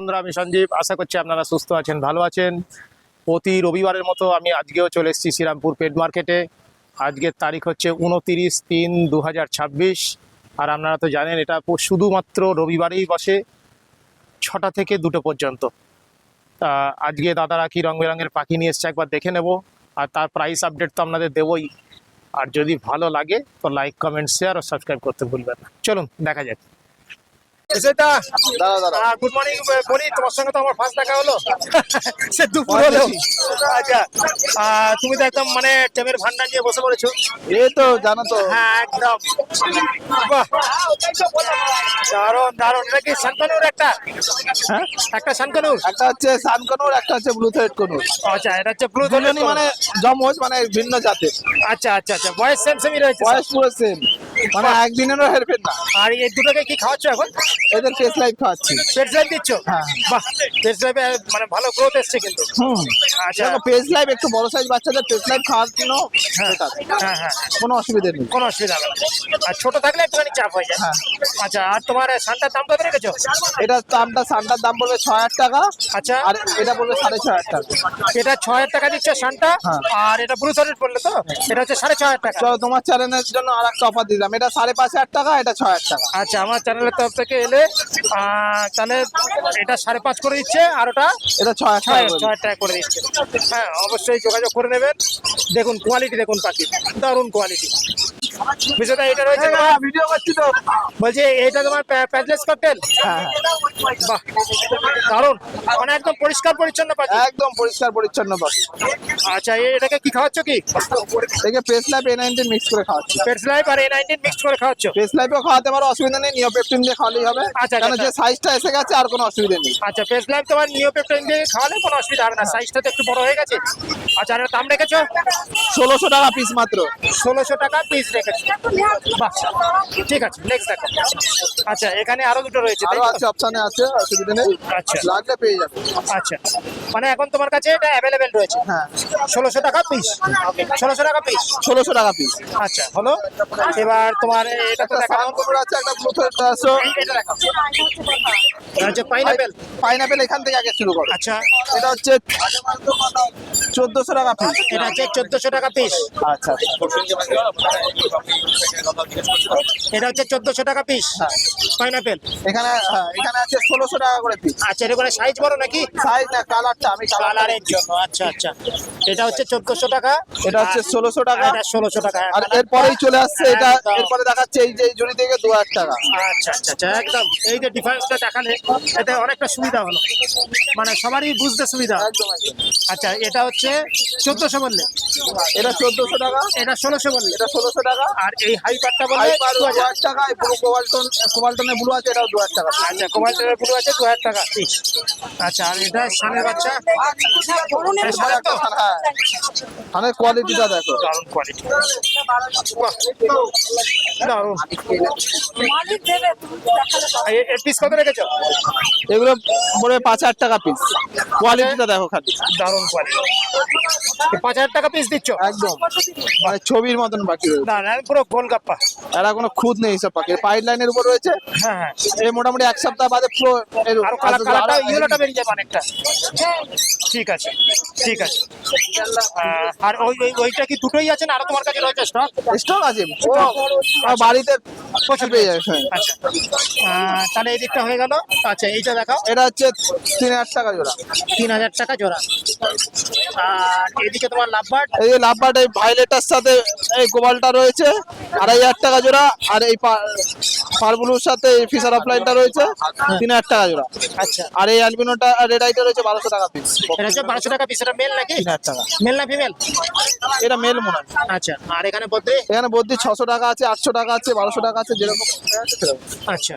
বন্ধুরা, আমি সঞ্জীব। আশা করছি আপনারা সুস্থ আছেন, ভালো আছেন। প্রতি রবিবারের মতো আমি আজকেও চলে এসেছি শ্রীরামপুর পেট মার্কেটে। আজকের তারিখ হচ্ছে 29/3/2026। আর আপনারা তো জানেন এটা শুধুমাত্র রবিবারেই বসে 6টা থেকে 2টো পর্যন্ত। তা আজকে দাদারা কি রং বেরঙের পাখি নিয়ে এসছে একবার দেখে নেব। আর তার প্রাইস আপডেট তো আপনাদের দেবই। আর যদি ভালো লাগে তো লাইক, কমেন্ট, শেয়ার ও সাবস্ক্রাইব করতে ভুলবেন না। চলুন দেখা যাক। গুড মর্নিং বলি, তোমার সঙ্গে তো আমার ফার্স্ট দেখা হলো সে দুপুর হলো। আচ্ছা, তুমি তো একদম মানে টেমের ভান্ডার নিয়ে বসে পড়েছো। এই তো জানো তো। হ্যাঁ একদম, বাহ দারুণ দারুণ। এটা কি শানকানুর একটা? হ্যাঁ, একটা শানকানুর, একটা হচ্ছে সানকনুর, একটা হচ্ছে ব্লু থ্রেড কনুর। আচ্ছা এটা হচ্ছে ব্লু দুজনই মানে জমজ, মানে ভিন্ন জাতের। আচ্ছা আচ্ছা আচ্ছা, বয়স সেম সেমই রয়েছে। বয়স পুরো সেম, মানে একদিনেরও হেরফের না। আর এই দুটোকে কি খাওয়াচ্ছ এখন? এদের ফেস লাইট খাওয়াচ্ছি। পেট ড্রাইভ দিচ্ছ? হ্যাঁ। বাহ, পেট ড্রাইভে মানে ভালো গ্রোথ এসছে কিন্তু। আচ্ছা, দেখো পেজ লাইভ একটু বড় সাইজ বাচ্চাদের পেজ লাইভ খাওয়ার জন্য হ্যাঁ better। হ্যাঁ হ্যাঁ, কোনো অসুবিধা নেই। কোনো অসুবিধা হবে না। আর ছোট থাকলে একটুখানি চাপ হয়ে যায়। হ্যাঁ। আচ্ছা, আর তোমার শানটার দাম কত রেখেছো? এটা দামটা সানটার দাম পড়বে 6000 টাকা, আচ্ছা, আর এটা পড়বে 6500 টাকা। এটা 6000 টাকা দিচ্ছে শানটা। হ্যাঁ। আর এটা ব্লু সলিড বললে তো, এটা হচ্ছে 6500 টাকা। চলো তোমার চ্যানেলের জন্য আর একটা অফার দিলাম, এটা 5500 টাকা, এটা 6000 টাকা। আচ্ছা, আমার চ্যানেলের তরফ থেকে এলে তাহলে এটা 5.5 করে দিচ্ছে, আর ওটা এটা 6000 টাকা। 6000 টাকা করে দিচ্ছে। হ্যাঁ, অবশ্যই যোগাযোগ করে নেবেন। দেখুন কোয়ালিটি, দেখুন পাখি দারুণ কোয়ালিটি। বিষয়টা এটা রয়েছে তোমার, ভিডিও করছি তো। বলছি এটা তোমার প্যাডলেস ককটেল। হ্যাঁ, বাহ দারুণ, মানে একদম পরিষ্কার পরিচ্ছন্ন পাখি। একদম পরিষ্কার পরিচ্ছন্ন পাখি। আচ্ছা, এটাকে কি খাওয়াচ্ছ কি? একে পেস লাইভ A19 মিক্স করে খাওয়াচ্ছি। পেটস লাইফ আর A19 মিক্স করে খাওয়াচ্ছ? পেস লাইভও খাওয়াতে পারো, অসুবিধা নেই। নিওপেপটিন দিয়ে খাওয়ালেই হবে, আচ্ছা, কারণ আচ্ছা। যে সাইজটা এসে গেছে আর কোনো অসুবিধা নেই। আচ্ছা, পেটস লাইফ তোমার নিওপেপটাইন দিয়ে খাওয়ালে কোনো অসুবিধা হবে না, সাইজটা তো একটু বড় হয়ে গেছে। আচ্ছা, আর এর দাম রেখেছো? 1600 টাকা পিস মাত্র। 1600 টাকা পিস রেখেছো। বাহ, ঠিক আছে, নেক্সট দেখো। আচ্ছা, এখানে আরো দুটো রয়েছে তাই আরো তো? আছে, অপশনে আছে, অসুবিধা নেই। আচ্ছা। লাগলে পেয়ে যাবে। আচ্ছা, মানে এখন তোমার কাছে এটা অ্যাভেলেবেল রয়েছে। হ্যাঁ, 1600 টাকা পিস। 1600 টাকা পিস। 1600 টাকা পিস। আচ্ছা হলো। এবার তোমার এটা তো দেখা সানকনুর আছে, একটা ব্লু থ্রেড আছে। এটা দেখো, এটা হচ্ছে পাইনাপেল। পাইনাপেল এখান থেকে আগে শুরু করো। আচ্ছা, এটা হচ্ছে 1400 টাকা পিস। এটা হচ্ছে 1400 টাকা পিস। আচ্ছা, এটা হচ্ছে 1400 টাকা পিস হ্যাঁ। পাইনাপেল। এখানে এখানে আছে 1600 টাকা করে পিস। আচ্ছা, এটা করে সাইজ বড় নাকি? সাইজ না, কালারটা আমি কালারের জন্য। আচ্ছা আচ্ছা, এটা হচ্ছে 1400 টাকা, এটা হচ্ছে 1600 টাকা। এটা 1600 টাকা। আর এরপরেই চলে আসছে এটা, একদম। এরপরে দেখাচ্ছে এই যে এই জুড়ি থেকে 2000 টাকা। আচ্ছা আচ্ছা আচ্ছা, একদম এই যে ডিফারেন্সটা দেখালে এতে অনেকটা সুবিধা হলো, মানে সবারই বুঝতে সুবিধা। একদম একদম। আচ্ছা, এটা হচ্ছে 1400 বললে, এটা 1400 টাকা, এটা 1600 বললে, এটা 1600 টাকা। আর এই হাইপারটা বললে হাইপার 2000। 2000 টাকা। এই ব্লু কোবাল্টনের ব্লু আছে, এটাও 2000 টাকা। আচ্ছা, কোবাল্টের ব্লু আছে 2000 টাকা পিস। আচ্ছা, আর এটা সানের বাচ্চা, এটা সানের তো? হ্যাঁ, মানে কোয়ালিটিটা দেখো। দারুণ কোয়ালিটি, দারুণ। এর পিস কত রেখেছো? এগুলো পড়বে 5000 টাকা পিস। কোয়ালিটিটা দেখো খালি, দারুণ কোয়ালিটি। 5000 টাকা পিস দিচ্ছ? একদম মানে ছবির মতন বাকি রয়েছে। না না, পুরো গোলগাপ্পা। এরা কোনো খুদ নেই সব পাখি, পাইপ লাইনের উপর রয়েছে। হ্যাঁ হ্যাঁ, এই মোটামুটি এক সপ্তাহ বাদে পুরো আরো কালারটা ইয়েলোটা বেরিয়ে যাবে অনেকটা। ঠিক আছে ঠিক আছে। আর ওইটা কি দুটোই আছে না আরো তোমার কাছে রয়েছে স্টক? স্টক আছে, বাড়িতে প্রচুর পেয়ে যাবে। আচ্ছা, তাহলে এই দিকটা হয়ে গেল। আচ্ছা, এইটা দেখাও। এটা হচ্ছে 3000 টাকা জোড়া। 3000 টাকা জোড়া। আর এদিকে তোমার লাভবার্ড, এই যে লাভবার্ড, এই ভাইলেটার সাথে এই কোবালটা রয়েছে 2500 টাকা জোড়া। আর এই পারবুলুর সাথে এই ফিশার অফলাইনটা রয়েছে 3000 টাকা জোড়া। আচ্ছা, আর এই অ্যালবিনোটা রেড আইটা রয়েছে 1200 টাকা পিস। এটা হচ্ছে 1200 টাকা পিস। এটা মেল নাকি? 3000 টাকা। মেল না ফিমেল? এটা মেল মনে হয়। আচ্ছা, আর এখানে বদ্রি? এখানে বদ্রি 600 টাকা আছে, 800 টাকা আছে, 1200 টাকা আছে, যেরকম আচ্ছা,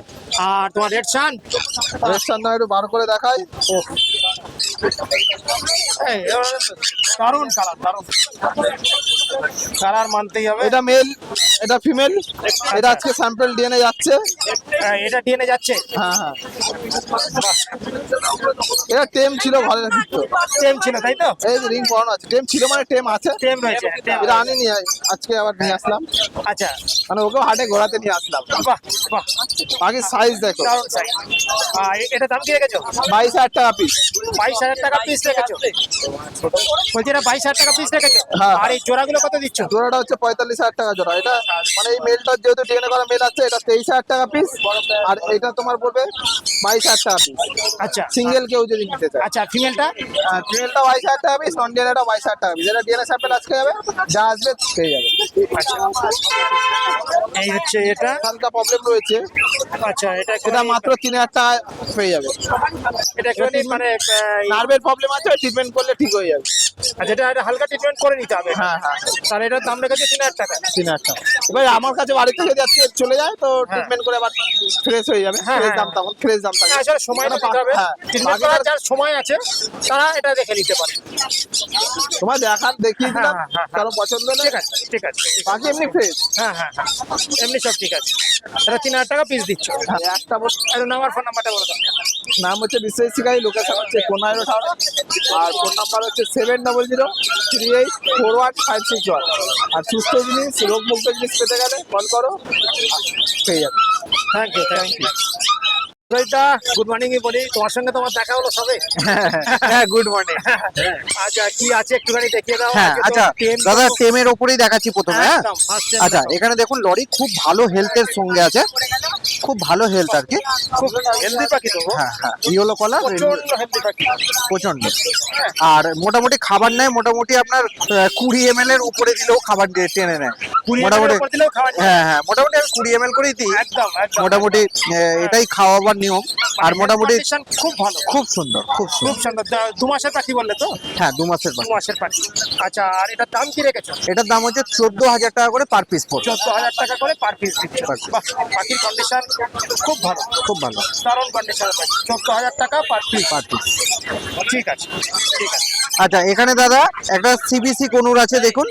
আর তোমার রেড সান? রেস্টার না একটু বার করে দেখাই। এই, দারুণ কালার, দারুণ কালার মানতেই হবে। এটা মেল, এটা ফিমেল, এটা আজকে স্যাম্পল ডিএনএ যাচ্ছে। এটা ডিএনএ যাচ্ছে। হ্যাঁ হ্যাঁ, এটা টেম ছিল, ঘরে রাখিত। টেম ছিল তাই তো? এই যে রিং পরানো আছে, টেম ছিল মানে টেম আছে। টেম রয়েছে, টেম। এটা আনিনি, আজকে আবার নিয়ে আসলাম, আচ্ছা, মানে ওকেও হাটে ঘোরাতে নিয়ে আসলাম। বাহ বাহ, আগে সাইজ দেখো, দারুণ সাইজ। এটা দাম কি রেখেছো? 22,000 টাকা পিস। 22,000 টাকা পিস রেখেছো? বলছি এটা 22,000 টাকা পিস রেখেছো? হ্যাঁ। আর এই জোড়াগুলো কত দিচ্ছ? জোড়াটা হচ্ছে 45,000 টাকা জোড়া। এটা মানে এই মেলটার যেহেতু ডিএনএ করা মেল আছে, এটা 23,000 টাকা পিস। আর এটা তোমার পড়বে 22,000 টাকা পিস, আচ্ছা সিঙ্গেল কেউ যদি নিতে চায়। আচ্ছা, ফিমেলটা? ফিমেলটা 22,000 টাকা পিস, নন ডিএনএটা 22,000 টাকা পিস। এটা ডিএনএ স্যাম্পল আজকে যাবে, যা আসবে পেয়ে যাবে। আচ্ছা, এই হচ্ছে এটা। হালকা প্রবলেম রয়েছে, আচ্ছা, এটা এটা মাত্র 3,000 টাকা পেয়ে যাবে। এটা একটুখানি মানে নার্ভের প্রবলেম আছে, ট্রিটমেন্ট করলে ঠিক হয়ে যাবে। আচ্ছা, এটা হালকা ট্রিটমেন্ট করে নিতে হবে। হ্যাঁ হ্যাঁ, তাহলে এটার দাম রেখেছে 3,000 টাকা। 3,000 টাকা। এবার আমার কাছে বাড়ি থেকে যাচ্ছে, চলে যায় তো ট্রিটমেন্ট করে আবার ফ্রেশ হয়ে যাবে। হ্যাঁ, ফ্রেশ হ্যাঁ। দাম, তখন ফ্রেশ দাম থাকে। আসলে সময় কেন দিতে হবে। হ্যাঁ, ট্রিটমেন্ট বাকিটা করার যার সময় আছে তারা এটা দেখে নিতে পারে। তোমার দেখিয়ে দিলাম, হ্যাঁ, হ্যাঁ, হ্যাঁ। কারো পছন্দ নেই, ঠিক আছে, ঠিক আছে। বাকি এমনি ফ্রেশ। হ্যাঁ হ্যাঁ হ্যাঁ, এমনি সব ঠিক আছে। এটা 3,000 টাকা পিস দিচ্ছ। একটা আর নাম্বার, ফোন নাম্বারটা বলো তো। নাম হচ্ছে বিশ্বজিৎ শিকারী, লোকেশন হচ্ছে কোনায় টাউন, আর ফোন নাম্বার হচ্ছে 7003841561। আর সুস্থ জিনিস, রোগমুক্ত জিনিস পেতে গেলে কল করো, পেয়ে যাবে। Thank you, thank you. Good morning বলি, তোমার সঙ্গে তোমার দেখা হলো সবে। হ্যাঁ, গুড মর্নিং। আচ্ছা, কি আছে একটুখানি দেখিয়ে দাও। হ্যাঁ, আজকে তো আচ্ছা 10 দাদা, টেমের ওপরেই দেখাচ্ছি প্রথমে। হ্যাঁ, একদম first time আচ্ছা, দেখো। এখানে দেখুন লরি খুব ভালো হেলথের সঙ্গে আছে, খুব ভালো হেলথ আর কি। খুব হেলদি পাখি তো গো। হ্যাঁ হ্যাঁ, ইয়েলো কলার, প্রচন্ড হেলদি পাখি। প্রচন্ড। আর মোটামুটি খাবার নেয়, মোটামুটি আপনার 20 ml এর উপরে দিলেও খাবার দিয়ে টেনে নেয় 20 মোটামুটি। উপর দিলেও খাওয়া যায়। হ্যাঁ হ্যাঁ, মোটামুটি আমি 20 ml করেই দিই একদম একদম। মোটামুটি। এটাই খাওয়াবার নিয়ম। আর মোটামুটি Condition খুব ভালো, খুব সুন্দর, খুব খুব সুন্দর। সুন্দর। 2 মাসের পাখি বললে তো? হ্যাঁ, 2 মাসের 2 পাখি। মাসের পাখি। আচ্ছা, আর এটার দাম কি রেখেছো? এটার দাম হচ্ছে 14,000 টাকা করে পার পিস পড়বে। 14,000 টাকা করে পার পিস দিচ্ছ। Per piece। বাহ, পাখির কন্ডিশন খুব ভালো, খুব ভালো দারুণ কন্ডিশন। 14,000 টাকা পার পিস। Per piece. ঠিক আছে, ঠিক আছে। আচ্ছা, এখানে দাদা একটা সিবিসি কনুর আছে, দেখুন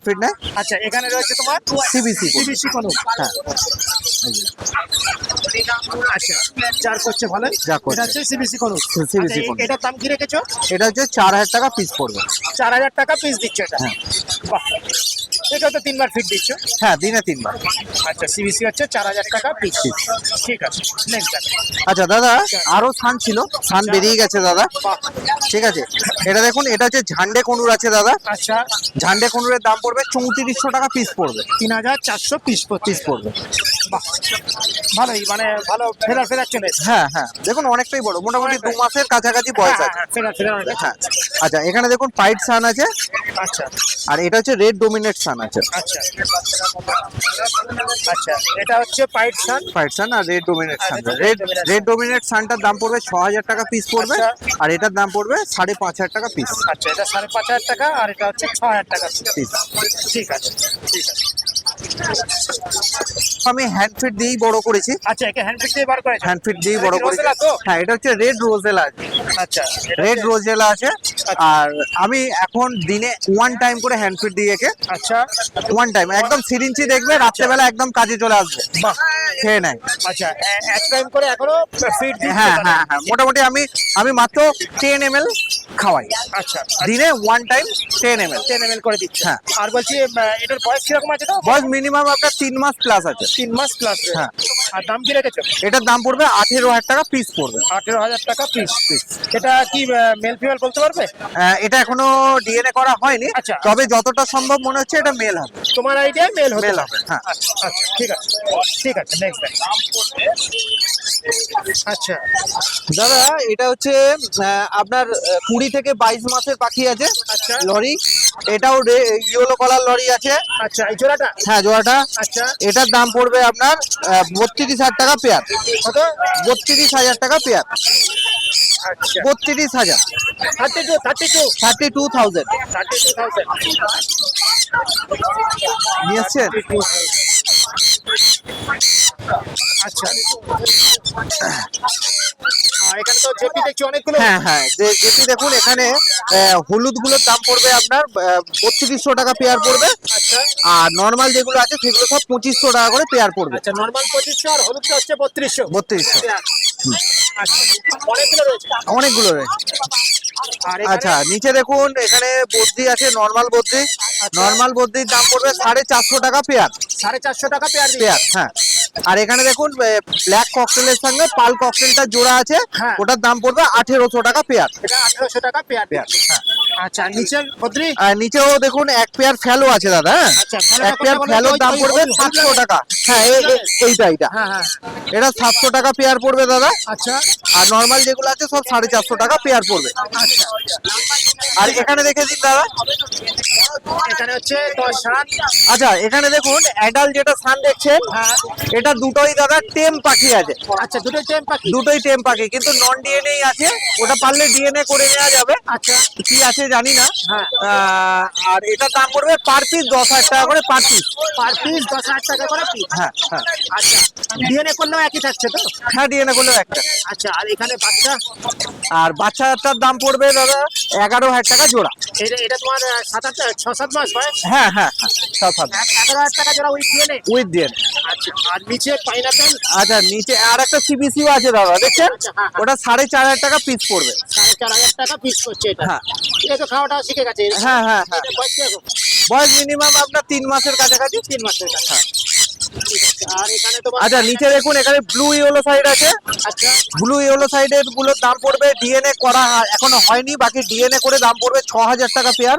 ফিট নেয়। আচ্ছা, এখানে রয়েছে তোমার CBC সিবিসি কোন। হ্যাঁ, আচ্ছা, চার করছে ভালো। যা করছে। এটা হচ্ছে সিবিসি কোন। CBC কোন। এটার দাম কি রেখেছো? এটা হচ্ছে 4,000 টাকা পিস পড়বে। 4,000 টাকা পিস দিচ্ছ এটা। হ্যাঁ। বাহ, এটা তো 3 বার ফিট দিচ্ছ। হ্যাঁ, দিনে 3 বার। আচ্ছা, সিবিসি হচ্ছে 4,000 টাকা পিস। ঠিক আছে, নেক্সট। আচ্ছা দাদা, আরো সান ছিল, সান বেরিয়ে গেছে দাদা। বাহ, ঠিক আছে, এটা দেখুন, এটা হচ্ছে ঝান্ডে কনুর আছে দাদা। আচ্ছা, ঝান্ডে কনুরের দাম পড়বে 3400 টাকা পিস পড়বে। 3,400 পিস পিস পড়বে। বাহ, ভালোই, মানে ভালো ফেরার চলে এসেছে। হ্যাঁ হ্যাঁ, দেখুন অনেকটাই বড়, মোটামুটি 2 মাসের কাছাকাছি বয়স হ্যাঁ, আছে। হ্যাঁ, ফেরার অনেক। হ্যাঁ। আচ্ছা, এখানে দেখুন পাইট সান আছে, আচ্ছা আর এটা হচ্ছে রেড ডোমিনেট সান আছে। আচ্ছা আচ্ছা, এটা হচ্ছে পাইট সান। পাইট সান আর রেড ডোমিনেট সান। এটা রেড Dominant রেড ডোমিনেট সানটার দাম পড়বে 6,000 টাকা পিস পড়বে। আচ্ছা। আর এটার দাম পড়বে 5,500 টাকা পিস। আচ্ছা, এটা 5,500 টাকা, আর এটা হচ্ছে 6,000 টাকা পিস। ঠিক আছে, ঠিক আছে। আমি হ্যান্ড ফিট দিয়েই বড় করেছি, আচ্ছা, একে হ্যান্ড ফিট দিয়ে বার করেছে। হ্যান্ড ফিট দিয়েই বড় এটা কি করেছি। রোজেলা তো? হ্যাঁ, এটা হচ্ছে রেড রোজেলা আছে, আচ্ছা, এটা রেড হচ্ছে- রোজেলা আছে। আর আমি এখন দিনে 1 টাইম করে হ্যান্ড ফিট দিয়ে একে, আচ্ছা 1 টাইম একদম সিরিঞ্চি দেখবে, রাত্রেবেলা একদম কাজে চলে আসবে, বাহ, খেয়ে নেয়। আচ্ছা, এক টাইম করে এখনো ফিট দিচ্ছে। হ্যাঁ হ্যাঁ হ্যাঁ, মোটামুটি আমি মাত্র 10 ml খাওয়াই আচ্ছা, দিনে, 1 টাইম 10 ml। 10 ml করে দিচ্ছে। হ্যাঁ। আর বলছি এটার বয়স কিরকম আছে তো? বয়স মিনিমাম আপনার 3 মাস প্লাস আছে। 3 মাস প্লাস। হ্যাঁ। আর দাম কি রেখেছো? এটার দাম পড়বে 18,000 টাকা পিস পড়বে। 18,000 টাকা পিস। এটা কি মেল ফিমেল বলতে পারবে? এটা এখনো ডিএনএ করা হয়নি, আচ্ছা। তবে যতটা সম্ভব মনে হচ্ছে এটা মেল হবে। তোমার আইডিয়া মেল হতে মেল পারে। হবে, হ্যাঁ। আচ্ছা আচ্ছা, ঠিক আছে, ঠিক আছে, নেক্সট। আচ্ছা, দাদা, এটা হচ্ছে আপনার 20 থেকে 22 মাসের পাখি আছে, আচ্ছা লরি। এটাও ইয়েলো কালার লরি আছে। আচ্ছা, এই জোড়াটা? হ্যাঁ, জোড়াটা। আচ্ছা, এটার দাম পড়বে আপনার 32,000 টাকা পেয়ার। কত? 32,000 টাকা পেয়ার। আচ্ছা, 32,000। 32 32,000 নিয়ে এসছেন। আচ্ছা, আর এখানে তো জেপি দেখছি অনেকগুলো। হ্যাঁ হ্যাঁ, যেটি দেখুন এখানে হলুদ গুলোর দাম পড়বে আপনার 3200 টাকা পেয়ার পড়বে। আচ্ছা আর নর্মাল যেগুলো আছে সেগুলো সব 2500 টাকা করে পেয়ার পড়বে। আচ্ছা, নরমাল 2500 আর হলুদটা হচ্ছে 3200। 3200 আচ্ছা, অনেকগুলো রয়েছে। অনেকগুলো রয়েছে। আর এখানে আচ্ছা নিচে দেখুন এখানে বদ্রি আছে, নর্মাল বদ্রি। নর্মাল বদ্রির দাম পড়বে 450 টাকা পেয়ার। 450 টাকা পেয়ার পেয়ার হ্যাঁ। আর এখানে দেখুন ব্ল্যাক ককটেলের সঙ্গে পাল ককটেলটা জোড়া আছে, হ্যাঁ। ওটার দাম পড়বে 1800 টাকা পেয়ার। এটা 1800 টাকা পেয়ার। পেয়ার হ্যাঁ। আচ্ছা, নিচের বদ্রি। আর নিচেও দেখুন এক পেয়ার ফ্যালো আছে দাদা, হ্যাঁ। আচ্ছা, এক পেয়ার ফ্যালোর দাম পড়বে 700 টাকা। হ্যাঁ এইটা হ্যাঁ হ্যাঁ। এটা 700 টাকা পেয়ার পড়বে দাদা। আচ্ছা আর নর্মাল যেগুলো আছে সব 450 টাকা পেয়ার পড়বে। আচ্ছা। আর এখানে দেখে দিন দাদা, এখানে হচ্ছে তোমার শান। আচ্ছা এখানে দেখুন অ্যাডাল্ট যেটা সান দেখছেন, হ্যাঁ। এটা দুটোই দাদা টেম পাখি আছে। আচ্ছা, দুটোই টেম পাখি। দুটোই টেম পাখি, কিন্তু নন ডিএনএ আছে, ওটা পারলে ডিএনএ করে নেওয়া যাবে। আচ্ছা কি আছে জানি না। হ্যাঁ। আর এটার দাম পড়বে পার পিস 10,000 টাকা করে পার পিস। পার পিস 10,000 টাকা করে পিস। হ্যাঁ হ্যাঁ আচ্ছা, ডিএনএ করলেও একই থাকছে তো? হ্যাঁ, ডিএনএ করলেও একটা। আচ্ছা, আর এখানে বাচ্চা। আর বাচ্চাটার দাম পড়বে দাদা 11,000 টাকা জোড়া। এটা এটা তোমার 6-7 মাস বয়স। হ্যাঁ হ্যাঁ হ্যাঁ, 11,000 টাকা জোড়া উইথ ডিএনএ। With DNA. আচ্ছা, আর নিচে পাইনাপেল। আচ্ছা নিচে আর একটা সিবিসিও আছে দাদা, দেখছেন? আচ্ছা, হ্যাঁ, হ্যাঁ। ওটা 4,500 টাকা পিস পড়বে। 4,500 টাকা পিস করছে এটা। হ্যাঁ। এটা তো খাওয়াটা শিখে গেছে। হ্যাঁ হ্যাঁ হ্যাঁ, এটা বয়স কিরকম? বয়স মিনিমাম আপনার 3 মাসের কাছাকাছি। 3 মাসের কাছে। ঠিক আছে। আর এখানে তোমার আচ্ছা নিচে দেখুন এখানে ব্লু ইয়েলো সাইড আছে। আচ্ছা ব্লু ইয়েলো সাইডের গুলোর দাম পড়বে, ডিএনএ করা এখনো হয়নি, বাকি ডিএনএ করে দাম পড়বে 6,000 টাকা পেয়ার।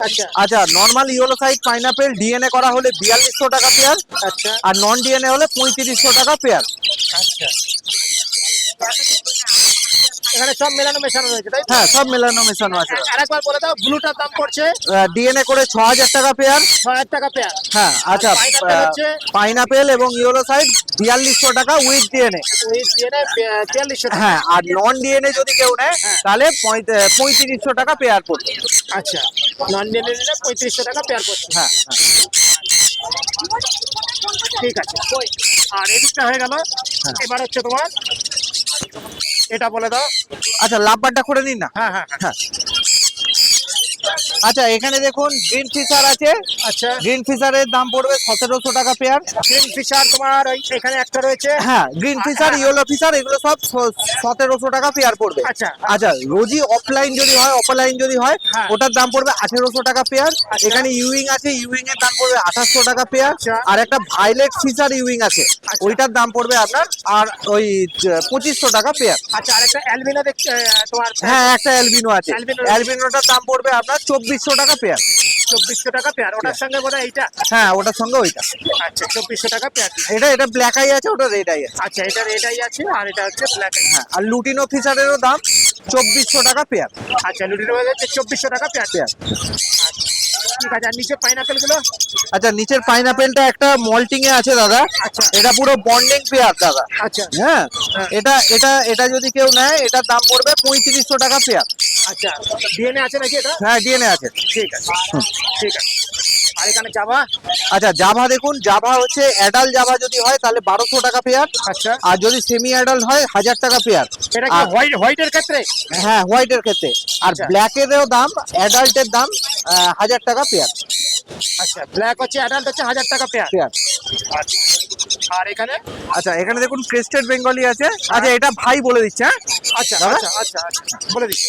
আচ্ছা আচ্ছা normal yellow side pineapple DNA করা হলে 4200 টাকা পেয়ার। আচ্ছা আর নন ডিএনএ হলে 3500 টাকা পেয়ার। আচ্ছা। এখানে সব মেলানো মেশানো রয়েছে, তাই তো? হ্যাঁ সব মেলানো মেশানো আছে। আরেকবার বলে দাও, ব্লুটার দাম পড়ছে ডিএনএ করে 6,000 টাকা পেয়ার। 6,000 টাকা পেয়ার। হ্যাঁ আচ্ছা, pineapple হচ্ছে? পাইনাপেল এবং ইয়েলো সাইড 4200 টাকা উইথ ডিএনএ। উইথ ডিএনএ 4200 টাকা। হ্যাঁ, আর নন ডিএনএ যদি কেউ নেয় হ্যাঁ। তাহলে 3500 টাকা পেয়ার পড়বে। আচ্ছা, নন ডিএনএ নিলে 3500 টাকা পেয়ার পড়ছে। হ্যাঁ ঠিক আছে। আর এদিকটা হয়ে গেল। এবার হচ্ছে তোমার এটা বলে দাও। আচ্ছা লাভবারটা করে নিন না। হ্যাঁ হ্যাঁ হ্যাঁ। আচ্ছা এখানে দেখুন গ্রিন ফিশার আছে। আচ্ছা, গ্রিন ফিশারের দাম পড়বে 1700 টাকা পেয়ার। গ্রিন ফিশার তোমার এখানে একটা রয়েছে। হ্যাঁ গ্রিন ফিশার, ইয়েলো ফিশার এগুলো সব 1700 টাকা পেয়ার পড়বে। আচ্ছা। আচ্ছা রোজি অফলাইন যদি হয়, অফলাইন যদি হয়, হ্যাঁ। ওটার দাম পড়বে 1800 টাকা পেয়ার। আচ্ছা। এখানে ইউইং আছে, ইউইং এর দাম পড়বে 2800 টাকা পেয়ার। আচ্ছা। আর একটা ভাইলেট ফিশার ইউইং আছে, আচ্ছা। ওইটার দাম পড়বে আপনার আর ওই 2500 টাকা পেয়ার। আচ্ছা, আরেকটা অ্যালবিনো দেখতে তোমার। হ্যাঁ একটা অ্যালবিনো আছে, অ্যালবিনো। অ্যালবিনোটার দাম পড়বে আপনার 2400 টাকা পেয়ার। 2400 টাকা পেয়ার। ওটার সঙ্গে বোধহয় এইটা। হ্যাঁ ওটার সঙ্গে ওইটা। আচ্ছা, 2400 টাকা পেয়ার। এটা ব্ল্যাক আই আছে, ওটা রেড আই আছে। আচ্ছা, এটা এটাই আছে আর এটা হচ্ছে ব্ল্যাক। হ্যাঁ আর লুটিনো ফিশারেরও দাম 2400 টাকা পেয়ার। আচ্ছা, লুটিনো হচ্ছে 2400 টাকা পেয়ার। পেয়ার। ঠিক আছে। আর নিচে পাইনাপেল গুলো। আচ্ছা নিচের পাইনাপেলটা একটা মল্টিং এ আছে দাদা। আচ্ছা। এটা পুরো বন্ডিং পেয়ার দাদা। আচ্ছা হ্যাঁ হ্যাঁ। এটা যদি কেউ নেয় এটার দাম পড়বে 3500 টাকা পেয়ার। আচ্ছা, ডিএনএ আছে নাকি এটা? হ্যাঁ ডিএনএ আছে। ঠিক আছে ঠিক আছে। আর এখানে জাভা। আচ্ছা জাভা দেখুন, জাভা হচ্ছে অ্যাডাল্ট জাভা যদি হয় তাহলে 1200 টাকা পেয়ার। আচ্ছা, আর যদি সেমি অ্যাডাল্ট হয় 1000 টাকা পেয়ার। এটা কি আর হোয়াইটের ক্ষেত্রে? হ্যাঁ হোয়াইটের ক্ষেত্রে। আর আচ্ছা। ব্ল্যাকেরও দাম, অ্যাডাল্টের দাম 1000 টাকা পেয়ার। আচ্ছা, ব্ল্যাক হচ্ছে অ্যাডাল্ট হচ্ছে 1000 টাকা পেয়ার। পেয়ার। আচ্ছা, আর এখানে? আচ্ছা এখানে দেখুন ক্রেস্টেড বেঙ্গলি আছে। আচ্ছা এটা ভাই বলে দিচ্ছে। হ্যাঁ আচ্ছা দাদা? আচ্ছা আচ্ছা আচ্ছা, বলে দিচ্ছি।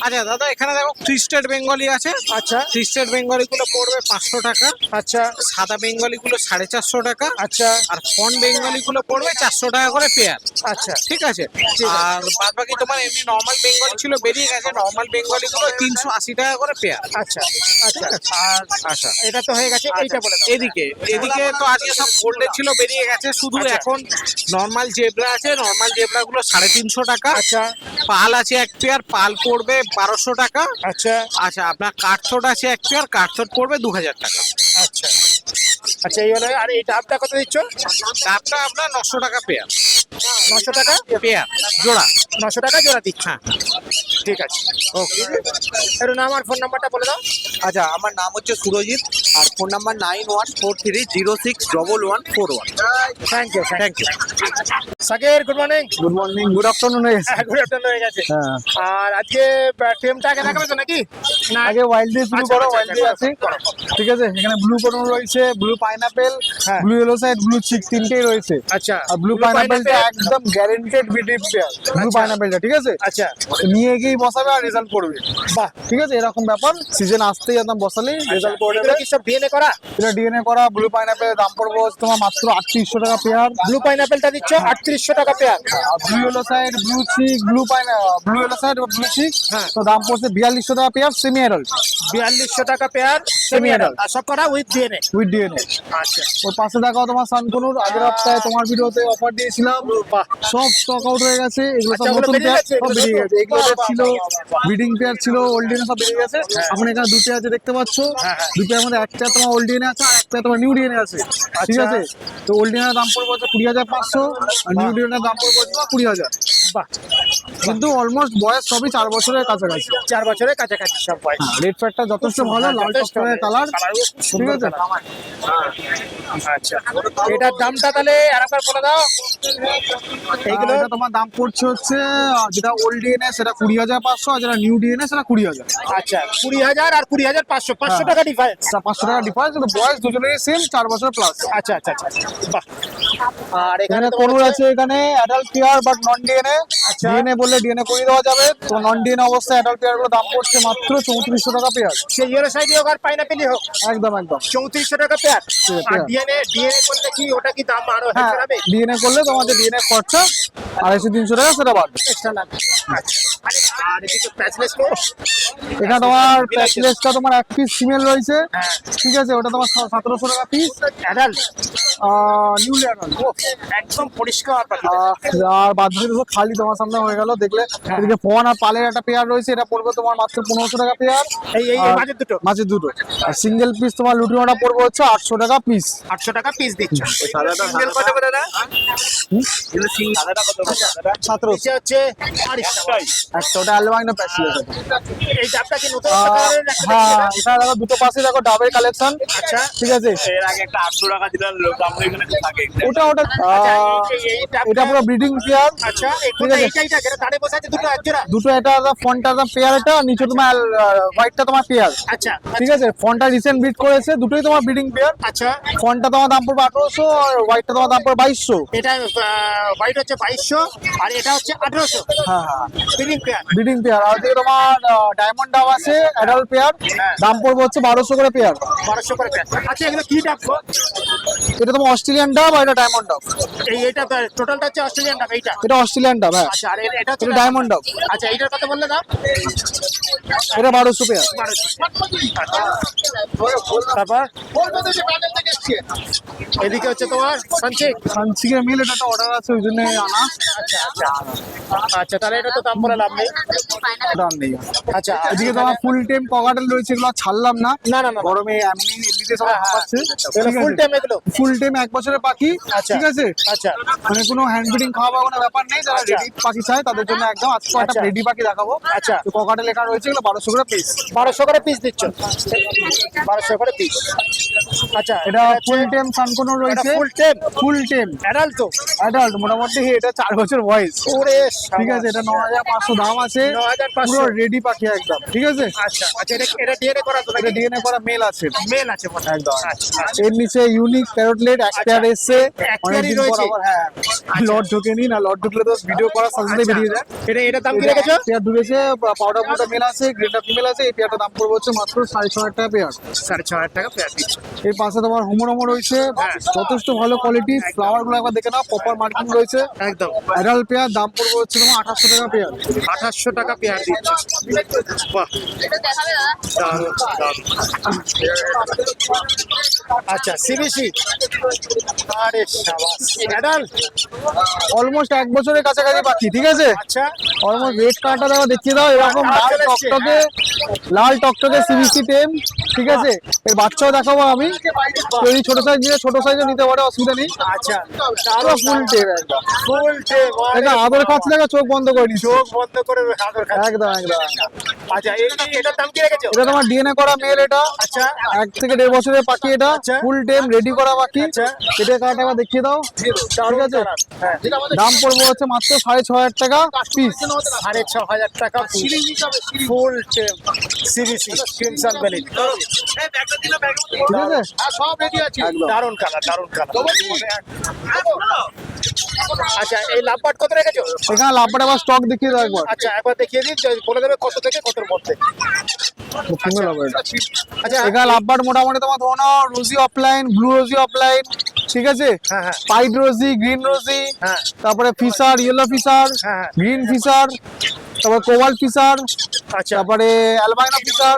আচ্ছা দাদা এখানে দেখো ক্রিস্টেড বেঙ্গলি আছে। আচ্ছা ক্রিস্টেড বেঙ্গলি গুলো পড়বে 500 টাকা। আচ্ছা সাদা বেঙ্গলি গুলো 450 টাকা। আচ্ছা আর ফন বেঙ্গলি গুলো পড়বে 400 টাকা করে পেয়ার। আচ্ছা ঠিক আছে। ঠিক আছে। আর বাদ বাকি তোমার এমনি নর্মাল বেঙ্গলি ছিল বেরিয়ে গেছে, নর্মাল বেঙ্গলি গুলো 380 টাকা করে পেয়ার। আচ্ছা আচ্ছা। আর আচ্ছা এটা তো হয়ে গেছে, এইটা বলে দাও। এদিকে এদিকে তো আজকে সব গোল্ডের ছিল বেরিয়ে গেছে, শুধু আচ্ছা। এখন নর্মাল জেব্রা আছে। নর্মাল জেব্রা গুলো 350 টাকা। আচ্ছা পাল আছে এক পেয়ার, পাল পড়বে 1200 টাকা। আচ্ছা আচ্ছা আপনার কাঠছোট আছে এক পেয়ার, কাঠছোট পড়বে 2000 টাকা। আচ্ছা আচ্ছা, এই হলো। আর এই ডাবটা কত দিচ্ছ? ডাবটা আপনার 900 টাকা পেয়ার। 900 টাকা পেয়ার জোড়া। 900 টাকা জোড়া দিচ্ছ। হ্যাঁ ঠিক আছে, ওকে। একটু নাম আর ফোন নাম্বারটা বলে দাও। আচ্ছা, আমার নাম হচ্ছে সুরজিৎ, আর phone number 9143061141। Thank you, thank you. Sakir, good morning. Good morning, good afternoon হয়ে গেছে। গুড আফটারনুন হয়ে গেছে। হ্যাঁ, আর আজকে টেমটা আগে দেখাবে তো নাকি? না, আগে ওয়াইল্ড দিয়ে শুরু আচ্ছা, করো। আচ্ছা, ওয়াইল্ড দিয়ে আছে, করো। ঠিক আছে। এখানে ব্লু কোটন রয়েছে, ব্লু পাইনাপেল, হ্যাঁ। ব্লু ইয়েলো সাইড, ব্লু চিক, তিনটেই রয়েছে। আচ্ছা, আর ব্লু পাইনাপেলটা একদম গ্যারান্টেড বিডিপ পেয়ার, ব্লু আচ্ছা। পাইনাপেলটা, ঠিক আছে। আচ্ছা, নিয়ে গিয়েই বসাবে আর রেজাল্ট করবে। বাহ। ঠিক আছে, এরকম ব্যাপার। সিজন আসতেই একদম বসালেই রেজাল্ট করে এগুলো দেবে। কি সব ডিএনএ করা? এটা ডিএনএ করা ব্লু পাইনাপেলের দাম পড়বে হচ্ছে তোমার মাত্র 3800 টাকা পেয়ার। ব্লু পাইনাপেলটা দিচ্ছ 3800 টাকা পেয়ার। আর ব্লু ইয়েলো সাইড, ব্লু চিক, ব্লু ইয়েলো সাইড, ব্লু চিক, হ্যাঁ। তো দাম পড়ছে 4200 টাকা পেয়ার, সেমি অ্যাডাল্ট 4200 টাকা পেয়ার, সেমি অ্যাডাল্ট, আর সব করা উইথ ডিএনএ। With DNA. আচ্ছা, ওর পাশে দেখাও তোমার সানকনুর, আগের সপ্তাহে তোমার ভিডিওতে অফার দিয়েছিলাম, বাহ। সব স্টক আউট হয়ে গেছে। এগুলো সব আচ্ছা, ওগুলো নতুন বেরিয়ে পেয়ার, গেছে, সব বেরিয়ে গেছে। এগুলো বাহ, বাহ, ছিল বাহ, বাহ, বাহ। ব্রিডিং পেয়ার, ছিল ওল্ড ডিএনএ, সব বেরিয়ে গেছে। এখন এখানে দুটো আছে দেখতে পাচ্ছ। হ্যাঁ, হ্যাঁ। দুটো মধ্যে একটা তোমার ওল্ড ডিএনএ আছে, আর একটা তোমার নিউ ডিএনএ আছে, ঠিক আচ্ছা। আছে। তো ওল্ড ডিএনএর দাম পড়বে হচ্ছে 20,500, আর নিউ ডিএনএর দাম পড়বে হচ্ছে 20,000। বাহ, কিন্তু অলমোস্ট বয়স সবই 4 বছরের কাছাকাছি। 4 বছরের কাছাকাছি সব বয়স। রেড ফ্যাটটা যথেষ্ট ভালো, লাল টকটকে কালার, ঠিক আছে। আচ্ছা, এটার দামটা তাহলে আরেকবার বলে দাও। এইগুলো এটা তোমার দাম পড়ছে হচ্ছে যেটা ওল্ড ডিএনএ সেটা 20,500, আর যেটা নিউ ডিএনএ সেটা 20,000। আচ্ছা, 20,000 আর 20,500, 500 হ্যাঁ। টাকা ডিফারেন্স। 500 টাকা ডিফারেন্স, কিন্তু বয়স দুজনেরই সেম, 4 বছর প্লাস। আচ্ছা, আচ্ছা, আচ্ছা, বাহ। আর এখানে এখানে তো কোনুর আছে, এখানে adult pair but non DNA. আচ্ছা। ডিএনএ বললে ডিএনএ করে দেওয়া যাবে। তো নন ডিএনএ অবস্থায় অ্যাডাল্ট পেয়ার গুলো দাম পড়ছে মাত্র 3400 টাকা পেয়ার। সেই ইয়েলো সাইডই হোক আর পাইনাপেলই হোক, একদম একদম। 3400 টাকা পেয়ার। আর পেয়ার। ডিএনএ করলে কি ওটা কি দাম আরো হ্যাঁ, বাড়বে? ডিএনএ করলে তোমাদের ডিএনএ খরচা 250-300 টাকা সেটা বাড়বে। এক্সট্রা লাগবে। আচ্ছা, আর এদিকে প্যাচলেস তো এখানে তোমার প্যাচলেসটা তোমার এক পিস ফিমেল রয়েছে, হ্যাঁ। ঠিক আছে। ওটা তোমার 1700 টাকা পিস, অ্যাডাল্ট, নিউলি অ্যাডাল্ট। একদম পরিষ্কার পাখি। আর বাদ দিয়ে তো খালি তোমার সামনে হয়ে গেল দেখলে। এদিকে ফোন আর পালের একটা পেয়ার রয়েছে, এটা পড়বে তোমার মাত্র 1500 টাকা পেয়ার। এই এই আর মাঝের দুটো মাঝে দুটো। আর সিঙ্গেল পিস তোমার লুটিনোটা পড়বে হচ্ছে 800 টাকা পিস। 800 টাকা পিস দিচ্ছ। সিঙ্গেল কত করে দাদা? সাদাটা কত করে? 1700 নিচে হচ্ছে 250 একটা, ওটা অ্যালবাইনো প্যাচলেস। এই ডাবটা কি নতুন হ্যাঁ, এখানে দেখো দুটো পাশে দেখো ডাবের কালেকশন, আচ্ছা, ঠিক আছে। এর আগে একটা 800 টাকা দিলাম, লোক আমরা এখানে থাকে। ওটা আচ্ছা, এই ডাবটা- এটা পুরো ব্রিডিং পেয়ার। আচ্ছা, এই ঠিক আছে। এইটা যেটা দাঁড়ে বসে আছে দুটো এক জোড়া। দুটো, এটা ফোনটা পেয়ার, এটা নিচে তোমার হোয়াইটটা তোমার পেয়ার, আচ্ছা, ঠিক আছে। ফোনটা রিসেন্ট ব্রিড করেছে, দুটোই তোমার ব্রিডিং পেয়ার। আচ্ছা, ফোনটা তোমার দাম পড়বে 1800, আর হোয়াইটটা তোমার দাম পড়বে 2200। এটা হোয়াইট হচ্ছে 2200 আর এটা হচ্ছে 1800। হ্যাঁ হ্যাঁ, ব্রিডিং পেয়ার। Breeding pair. আর ওদিকে তোমার ডায়মন্ড ডাব আছে অ্যাডাল্ট পেয়ার, দাম পড়বে হচ্ছে 1200 করে পেয়ার। 1200 করে পেয়ার। আচ্ছা, এগুলো কি ডাব গো? এটা তোমার অস্ট্রেলিয়ান ডাব, আর এটা ডায়মন্ড ডাব। এইটা টোটালটা হচ্ছে অস্ট্রেলিয়ান ডাব এইটা। এটা অস্ট্রেলিয়ান ডাব, হ্যাঁ। আচ্ছা, আর এটা হচ্ছে এটা ডায়মন্ড ডাব, আচ্ছা, এইটার কথা বললে দাম এটা 1200 পেয়ার। 1200। তারপর এদিকে হচ্ছে তোমার সানচিক। সানসিকের মিল, এটা অর্ডার আছে ওই জন্য আনা। আচ্ছা, তাহলে এটা তো দাম বলে লাভ নেই। দাম নেই। আচ্ছা, এদিকে তোমার ফুল টাইম ককাটেল রয়েছে, এগুলো আর ছাড়লাম না, না না না, গরমে এমনিতে সব খাচ্ছে। ফুল টাইম এগুলো। ফুল টাইম 1 বছরের পাখি, আচ্ছা। ঠিক আছে। আচ্ছা, মানে কোনো হ্যান্ড ব্রিডিং খাওয়া কোনো ব্যাপার নেই। যারা আচ্ছা। রেডি পাখি চায় তাদের জন্য একদম আজকে একটা আচ্ছা। রেডি পাখি দেখাবো। আচ্ছা। তো ককাটেল লেখা রয়েছে, এগুলো 1200 করে পিস। 1200 করে পিস দিচ্ছ। 1200 করে পিস। আচ্ছা, এটা ফুল টাইম সানকোনো রয়েছে, full time full time adult তো। অ্যাডাল্ট, মোটামুটি এটা 4 বছর বয়স, ওরে ঠিক আছে। এটা 9500 দাম আছে, 9500 পুরো রেডি পাখি একদম, ঠিক আছে। আচ্ছা, আচ্ছা, এটা ডিএনএ করা তো এটা ডিএনএ করা মেল আছে, মেল আছে মনে হয়। একদম। আচ্ছা, এর নিচে ইউনিক প্যারটলেট এক পেয়ার এসছে, এক অনেকদিন পেয়ারই পর রয়েছে। আবার। হ্যাঁ, লট ঢোকেনি না, লট ঢুকলে তো ভিডিও করার সাথে সাথে বেরিয়ে যায়। এটা দাম কি রেখেছো? পেয়ার ঢুকেছে, পাউডার মোটা মেল আছে, গ্রেনটা ফিমেল আছে। এই পেয়ারটার দাম পড়বে হচ্ছে মাত্র 6,500 টাকা পেয়ার। 6500 টাকা পেয়ার দিচ্ছ। এর পাশে তোমার হোমোরোমো রয়েছে, যথেষ্ট ভালো কোয়ালিটি। ফ্লাওয়ার গুলো একবার দেখে নাও, প্রপার মার্কিং রয়েছে। একদম অ্যাডাল্ট পেয়ার, দাম পড়বে হচ্ছে তোমার 2800 টাকা পেয়ার। 2800 টাকা পেয়ার দিচ্ছ। বাহ, দারুণ, দারুণ। আচ্ছা, সিবিসি। আরে শাবাশ। অ্যাডাল্ট অলমোস্ট 1 বছরের কাছাকাছি পাখি, ঠিক আছে? আচ্ছা অলমোস্ট রেড কালারটা দেখো, দেখিয়ে দাও, এরকম লাল টকটকে সিবিসি টেম, ঠিক আছে? এর বাচ্চাও দেখাবো আমি, যদি ছোট সাইজ নিয়ে ছোট সাইজও নিতে পারে, অসুবিধা নেই। আচ্ছা পুরো ফুল টেম একদম, ফুল টেম এটা আদর খাচ্ছে, দেখা চোখ বন্ধ করে দিচ্ছি, চোখ বন্ধ করে আদর খাচ্ছে। একদম একদম। আচ্ছা এটার দাম কি রেখেছো? এটা তোমার ডিএনএ করা মেল, এটা আচ্ছা 1 থেকে 1.5 বছরের পাখি, এটা আচ্ছা। ফুল টেম রেডি করা পাখি। আচ্ছা। এটা কাটা একবার দেখিয়ে দাও, ঠিক আছে? হ্যাঁ দাম পড়বে হচ্ছে মাত্র 6,500 টাকা পিস। 6,500 টাকা ফুল টেম সিবিসি ক্রিমসন ভ্যালি, ঠিক আছে? একদম। দারুন কালার দারুন কালার। আচ্ছা এই লাভবাট কত রেখেছো? এখানে লাভবাট আবার স্টক দেখিয়ে দাও একবার। আচ্ছা একবার দেখিয়ে দিন, বলে দেবে কত থেকে কতর মধ্যে। ফিমেল হবে এটা। আচ্ছা এখানে লাভবাট মোটামুটি তোমার ধরো রোজি অফলাইন, ব্লু রোজি অফলাইন, ঠিক আছে? হ্যাঁ হ্যাঁ পাইড রোজি, গ্রিন রোজি, হ্যাঁ তারপরে ফিশার, ইয়েলো ফিশার, হ্যাঁ। গ্রিন ফিশার, তারপরে কোবাল্ট ফিশার, আচ্ছা তারপরে অ্যালবাইনো ফিশার,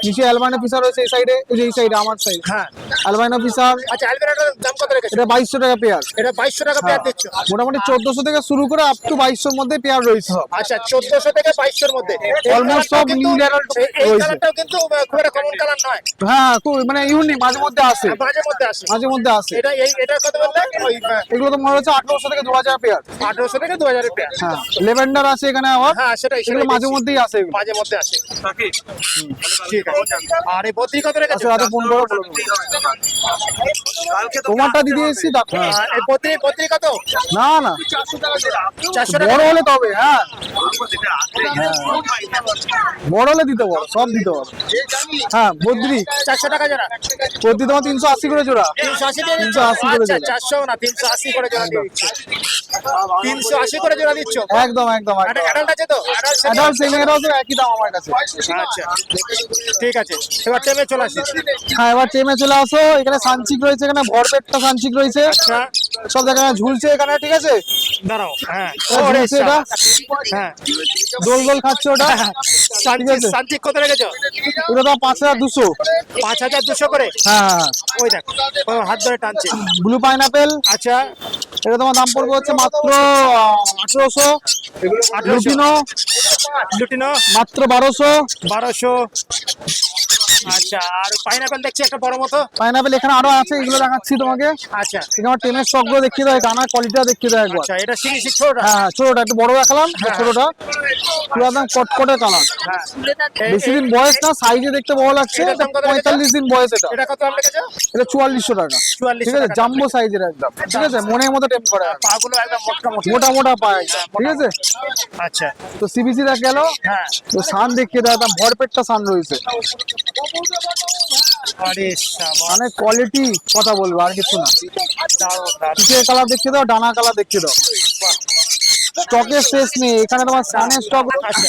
নিচে অ্যালবাইনো ফিশার রয়েছে এই সাইডে, এই সাইডে আমার সাইড হ্যাঁ। Albino fisher. আচ্ছা অ্যালবেরাটার দাম কত রেখেছো? এটা 2200 টাকা পেয়ার। এটা 2200 টাকা পেয়ার দিচ্ছ? মোটামুটি 1400 থেকে শুরু করে আপ টু 2200 মধ্যে পেয়ার রয়েছে সব। আচ্ছা 1400 থেকে 2200 এর মধ্যে Almost সব new adult এই রয়েছে। কালারটাও কিন্তু খুব একটা কমন কালার নয়, হ্যাঁ, খুব মানে ইউনিক, মাঝে মধ্যে আসে, মাঝে মধ্যে আসে। মাঝে মধ্যে আসে। এটা এটা কত বলতে? ওই এগুলো তো মনে হচ্ছে 1800 থেকে 2000 পেয়ার। 1800 থেকে 2000 এর পেয়ার। হ্যাঁ, লেভেন্ডার আছে এখানে আবার, হ্যাঁ সেটাই এগুলো সেটাই মাঝে মধ্যেই আসে এগুলো। মাঝে মধ্যে আসে। ঠিক আছে। আর এই বদ্রি কত রেখেছো? আচ্ছা, রাতে ফোন করো, বলে দেবো। তোমারটা দিদি এসেছি দেখো। এই বদ্রি বদ্রি কত? না না, 400 টাকা। বড় হলে তবে, হ্যাঁ বড় হলে দিতে পারো, সব দিতে পারো। হ্যাঁ, বদ্রি 400 টাকা জোড়া। বদ্রি তোমার 380 করে জোড়া। 380 দিয়ে দিচ্ছ? 380 করে আচ্ছা জোড়া। 400 না 380 করে জোড়া দিয়ে দিচ্ছ। 380 করে জোড়া দিচ্ছ? একদম একদম একটা একদম। অ্যাডাল্ট আছে তো? অ্যাডাল্ট সেলিংয়েরও আছে একই দাম আমার কাছে। আচ্ছা ঠিক আছে, এবার টেমে চলে আসি। হ্যাঁ, এবার টেমে চলে আসো। এখানে সানচিক রয়েছে, এখানে ভরপেটটা সানচিক রয়েছে, আচ্ছা সব জায়গায় ঝুলছে এখানে, ঠিক আছে? দাঁড়াও, হ্যাঁ ওরে ঝুলছে এটা, হ্যাঁ দোল গোল খাচ্ছে ওটা, ঠিক আছে? সানচিক কত রেখেছো? ওটা তো 5200। 5200 করে। হ্যাঁ, ওই দেখ ও হাত ধরে টানছে। ব্লু পাইনাপেল, আচ্ছা এটা তোমার দাম পড়বে হচ্ছে মাত্র 1800। 1800। লুটিনো লুটিনো মাত্র 1200। 1200। আচ্ছা আর পাইনাপেল দেখছি একটা বড় মতো। পাইনাপেল এখানে আরো আছে, এগুলো দেখাচ্ছি তোমাকে। আচ্ছা এখানে টেমের স্টকগুলো দেখিয়ে দেয়, টানার কোয়ালিটিটা দেখিয়ে দেয় একবার। আচ্ছা এটা সিরিজ ছোটটা। হ্যাঁ, ছোটটা একটু বড় দেখালাম, হ্যাঁ। ছোটটা পুরো একদম কটকটে কালার। হ্যাঁ বেশি দিন বয়স না, সাইজে দেখতে ভালো লাগছে। এটার দাম কত রেখেছো? 45 দিন বয়স এটা। এটা কত দাম রেখেছো? এটা 4400 টাকা, 4400 ঠিক আছে? টাকা। জাম্বো সাইজের একদম, ঠিক আছে? মনের মতো টেম করে একদম। পাগুলো একদম মোটা মোটা। মোটা মোটা পায়, ঠিক আছে? আচ্ছা তো সিবিসি দেখ গেল, হ্যাঁ তো সান দেখিয়ে দেয়, একদম ভরপেটটা সান রয়েছে, আরে শাবাশ, মানে কোয়ালিটি কথা বলবো আর কিছু না। দারুণ দারুণ। পিঠের কালার দেখিয়ে দাও, ডানা কালার দেখিয়ে দাও। স্টকের শেষ নেই এখানে, তোমার সানের স্টক আছে,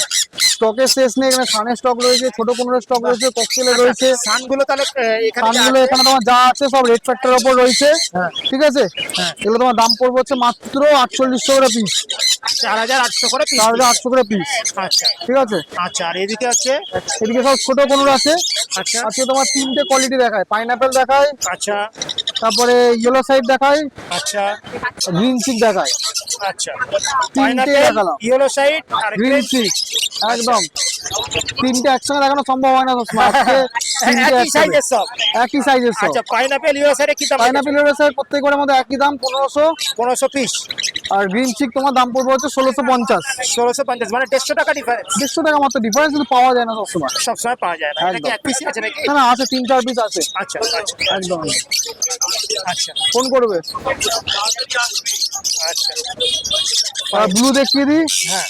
স্টকের শেষ নেই এখানে। সানের স্টক রয়েছে, ছোট কোনোর স্টক রয়েছে, ককটেলের রয়েছে। সানগুলো তাহলে এখানে যা সানগুলো আছে, এখানে তোমার যা আছে সব রেড ফ্যাক্টরের উপর রয়েছে, হ্যাঁ। ঠিক আছে? হ্যাঁ। এগুলো তোমার দাম পড়বে হচ্ছে মাত্র 4800 করে পিস, 4800 করে piece। 4800 করে পিস, আচ্ছা ঠিক আছে? আচ্ছা আর এদিকে আছে? এদিকে সব ছোট কোনোর আছে। আচ্ছা আজকে তোমার 3টে কোয়ালিটি দেখায়, পাইনাপেল দেখায়, আচ্ছা তারপরে ইয়েলো সাইড দেখায়, আচ্ছা গ্রিন চিক দেখায়। আচ্ছা তিনটে পাইনাপেল, দেখালাম, ইয়েলো সাইড আর গ্রিন গ্রিন চিক, একদম। 3টে একসঙ্গে দেখানো সম্ভব হয় না সবসময়, আজকে 3টে একই একসাথে। সাইজের সব। একই সাইজের সব। আচ্ছা পাইনাপেল ইয়েলো সাইডে কি দাম? পাইনাপেল রয়েছে প্রত্যেকবারের মধ্যে একই দাম 1500, 1500 পিস। আর গ্রিন চিক তোমার দাম পড়বে হচ্ছে 1650। 1650 মানে 150 টাকা ডিফারেন্স। 150 টাকা মাত্র ডিফারেন্স, কিন্তু পাওয়া যায় না সবসময়। সবসময় পাওয়া যায় না। এটা কি একদম। এক পিসই আছে নাকি? না না, আছে 3-4 পিস আছে, আচ্ছা আচ্ছা একদম। আচ্ছা ফোন করবে। আচ্ছা আর ব্লু দেখিয়ে দিই, হ্যাঁ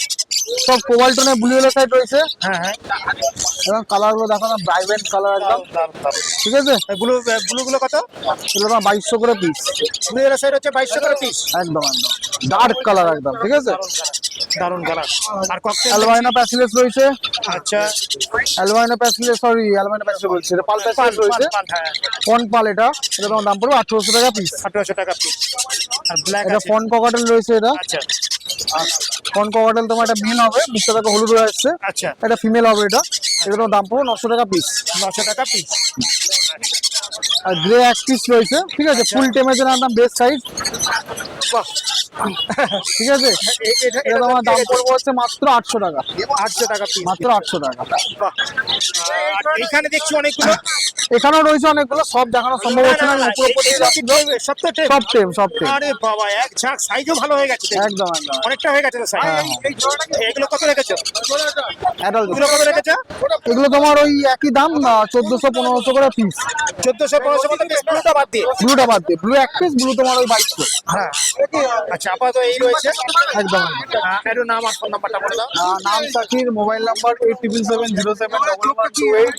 সব কোবাল্টনের ব্লু এলো সাইড রয়েছে, হ্যাঁ হ্যাঁ এবং কালারগুলো দেখো না, ব্রাইভেন্ট কালার একদম, দারুণ দারুণ। ঠিক আছে? ব্লু ব্লু গুলো কত? এগুলো তোমার 2200 করে পিস, ব্লু এর সাইড হচ্ছে 2200 করে পিস। একদম একদম ডার্ক কালার একদম, ঠিক আছে? দারুণ কালার। আর ককটেল অ্যালবাইনো প্যাসিলেস রয়েছে, আচ্ছা অ্যালবাইনো প্যাসিলেস, সরি অ্যালবাইনো প্যাসিলেস বলছি, এটা পাল প্যাসিলেস রয়েছে, হ্যাঁ ফন পাল। এটা তোমার দাম পড়বে 1800 টাকা পিস। 1800 টাকা পিস। আর ব্ল্যাক এটা আছে। ফন ককাটেল রয়েছে, এটা আচ্ছা ফন ককাটেল তোমার এটা মেল হবে, বুঝতে টাকা হলুদ হয়ে আসছে। আচ্ছা এটা ফিমেল হবে, এটা তোমার দাম পড়বে 900 টাকা পিস। 900 টাকা পিস। আর গ্রে এক পিস রয়েছে, ঠিক আছে, ফুল টেমের জন্য একদম বেস্ট সাইজ। ঠিক আছে, এটা তোমার দাম পড়বে হচ্ছে মাত্র 800 টাকা। 800 টাকা পিস, মাত্র 800 টাকা। আর এখানে দেখছি অনেকগুলো। এখানেও রয়েছে অনেকগুলো, সব দেখানো সম্ভব হচ্ছে না, আমি উপর উপর দিয়ে যাচ্ছি। সব তো টেপ। সব টেম, সব টেম। আরে বাবা, এক ঝাঁক সাইজও ভালো হয়ে গেছে, একদম একদম। অনেকটা হয়ে গেছে তো সাইজ। এগুলো কত রেখেছো? Adult। এগুলো কত রেখেছো? এগুলো তোমার ওই একই দাম, 1400-1500 করে পিস। 1400-1500 মতো পিস, ব্লুটা বাদ দিয়ে। ব্লুটা বাদ দিয়ে, ব্লু এক পিস, ব্লু তোমার ওই 2200। হ্যাঁ, আচ্ছা, আপাতত এই রয়েছে। একদম। একটু নাম আর ফোন নাম্বারটা বলে দাও। নাম সাকির, মোবাইল নাম্বার 8777071128।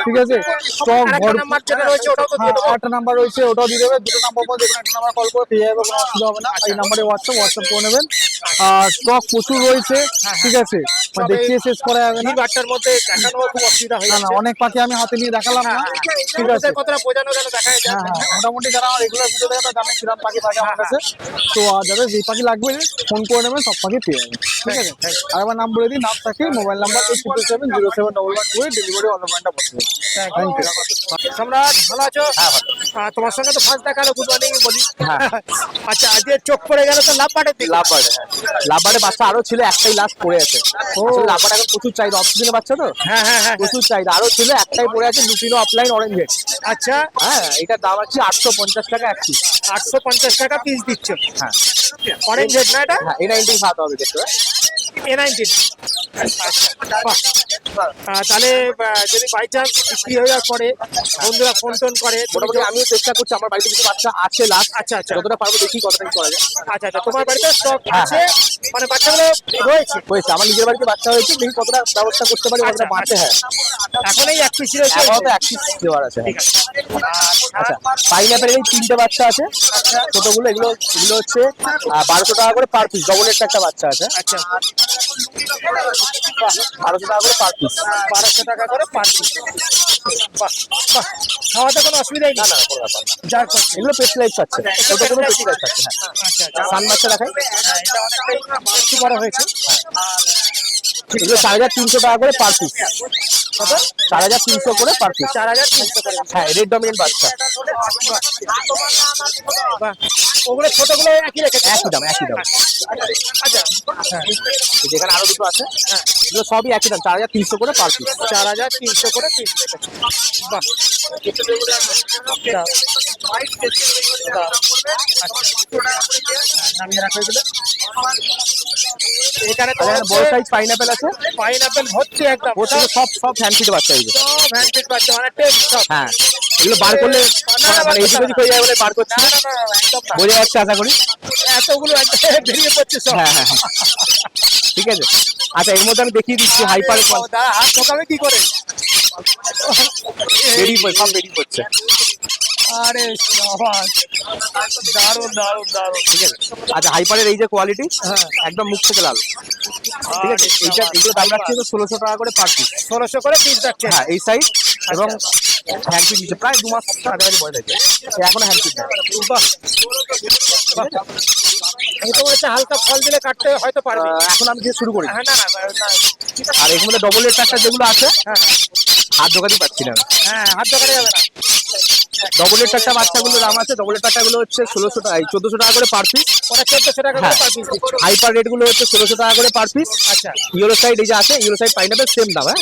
ঠিক আছে, স্টক আরেকটা ভরপুর। নাম্বার যেটা রয়েছে ওটাও তো দিয়ে দেবো। একটা নাম্বার রয়েছে, ওটাও দিয়ে দেবে। দুটো নাম্বার মধ্যে যে কোনো একটা নাম্বার কল করে পেয়ে যাবে, কোনো অসুবিধা হবে না। এই নাম্বারে হোয়াটসঅ্যাপ করে নেবেন। আর স্টক প্রচুর রয়েছে, ঠিক আছে, মানে দেখিয়ে শেষ করা যাবে না। বাচ্চার মধ্যে দেখানো খুব অসুবিধা হয়ে না না, যাচ্ছে। অনেক পাখি আমি হাতে নিয়ে দেখালাম না, ঠিক আছে। কতটা বোঝানো গেল দেখা যায়। হ্যাঁ হ্যাঁ, মোটামুটি যারা আমার রেগুলার ভিডিও দেখে তারা জানে কিরকম পাখি থাকে আমার কাছে। তো যাদের যে পাখি লাগবে ফোন করে নেবেন, সব পাখি পেয়ে যাবেন, ঠিক আছে। আর আমার নাম বলে দিই, নাম থাকে, মোবাইল নাম্বার 8777071128। ডেলিভারি অনলাইনটা বসে। Thank you. সম্রাট, ভালো আছো? তোমার সঙ্গে তো ফার্স্ট দেখা হলো, গুড মর্নিং বলি। আচ্ছা, আজকে চোখ পড়ে গেল তো লাভবার্ডের দিকে। লাভবার্ডের বাচ্চা আরো ছিল, একটাই লাস্ট পড়ে আছে। লাভবার্ড এখন প্রচুর চাহিদা, অফিসিনের বাচ্চা তো। হ্যাঁ হ্যাঁ হ্যাঁ, প্রচুর চাহিদা, আরো ছিল, একটাই পড়ে আছে, লুটিনো অফলাইন অরেঞ্জ হেড। আচ্ছা, হ্যাঁ, এটার দাম আছে 850 টাকা এক পিস। 850 টাকা পিস দিচ্ছ। হ্যাঁ, অরেঞ্জ হেড না এটা? হ্যাঁ, A19 খাওয়াতে হবে দেখতে। A19। তাহলে যদি বাই চান্স বিক্রি হয়ে যাওয়ার পরে বন্ধুরা ফোন টোন করে, মোটামুটি আমিও চেষ্টা করছি, আমার বাড়িতে কিছু বাচ্চা আছে লাস্ট। আচ্ছা আচ্ছা যতটা পারবো দেখি কতটা কি করা যায়। আচ্ছা আচ্ছা, তোমার বাড়িতে স্টক হ্যাঁ, আছে, মানে বাচ্চাগুলো রয়েছে? হয়েছে, আমার নিজের বাড়িতে বাচ্চা হয়েছে, দেখি কতটা ব্যবস্থা করতে পারি, কতটা বাঁচে। হ্যাঁ, এখন এই এক পিস রয়েছে। আপাতত এক পিস দেওয়ার আছে। ঠিক আছে। আচ্ছা, পাইনাপেলের এই 3টে বাচ্চা আছে, ছোটগুলো। এগুলো এগুলো হচ্ছে 1200 টাকা করে পার পিস। ডবল এর একটা বাচ্চা আছে, আচ্ছা, 1200 টাকা করে পার পিস। 1200 টাকা করে পার পিস। বাহ বাহ, খাওয়াতে কোনো অসুবিধাই নেই। না না, কোনো ব্যাপার না। যার করছে। এগুলো পেস্ট লাইফ পাচ্ছে, ছোটগুলো পেস্ট লাইফ পাচ্ছে। হ্যাঁ, আচ্ছা আচ্ছা, সান বাচ্চা দেখাই। এটা অনেকটাই একটু বড় হয়েছে। এগুলো 4300 টাকা করে পার পিস। কত? 4300 করে পার পিস। 4300 করে। হ্যাঁ, রেড ডমিনেন্ট বাচ্চা, বাহ, ওগুলো ছোটগুলো একই রেখেছে? একই দাম, একই দাম। আচ্ছা, হ্যাঁ, যেখানে আরো দুটো আছে, হ্যাঁ, এগুলো সবই একই দাম, 4300 করে পার পিস। 4300 করে পিস রেখেছে। বাহ, দাও। দাও। আচ্ছা, নামিয়ে রাখো এগুলো। এখানে তো বড় সাইজ পাইনাপেল আছে, পাইনাপেল ভর্তি একদম। ওর থেকে সব ফ্যান্সিড বাচ্চা হয়ে যায়। সব হ্যান্ডপিক বাচ্চা, মানে টেম সব। হ্যাঁ, এগুলো বার করলে মানে এদিক ওদিক হয়ে যায় বলে বার করছি। না না না, একদম না। বোঝা যাচ্ছে আশা করি। এতগুলো একদম বেরিয়ে পড়ছে সব। হ্যাঁ হ্যাঁ হ্যাঁ, ঠিক আছে। আচ্ছা, এর মধ্যে আমি দেখিয়ে দিচ্ছি হাইপার দাঁড়া, হাত ঢোকাবে কি করে? সব বেরিয়ে পড়ছে। আরে সবাস, দারুণ দারুণ দারুণ। ঠিক আছে। আচ্ছা, হাইপারের এই যে কোয়ালিটি, একদম মুখ থেকে লাল। ঠিক আছে, এইটা এগুলো দাম রাখছি 1600 টাকা করে পার পিস। 1600 করে পিস যাচ্ছে। হ্যাঁ, এই সাইজ এবং হ্যান্ডপিট দিচ্ছে, প্রায় 2 মাস কাছাকাছি বয়স আছে, এখনো হ্যান্ডপিট দেয়। বাহ বাহ, এই তো হচ্ছে হালকা ফল দিলে কাটতে হয়তো পারবে। এখন আমি দিয়ে শুরু করি। হ্যাঁ, না না না, আর এর মধ্যে ডবল এর প্যাকটা যেগুলো আছে, হ্যাঁ হাত ঢোকাতেই পাচ্ছি না। হ্যাঁ, হাত দোকানে যাবে না। ডবল এর প্যাকটা বাচ্চাগুলো দাম আছে, ডবল এর প্যাকটা গুলো হচ্ছে 1600 টাকা, 1400 টাকা করে পার পিস। ওরা 1400 টাকা করে পার পিস দিচ্ছে। হাইপার রেট গুলো হচ্ছে 1600 টাকা করে পার পিস। আচ্ছা ইয়েলো সাইড এই যে আছে, ইয়েলো সাইড পাইনাপেল সেম দাম। হ্যাঁ,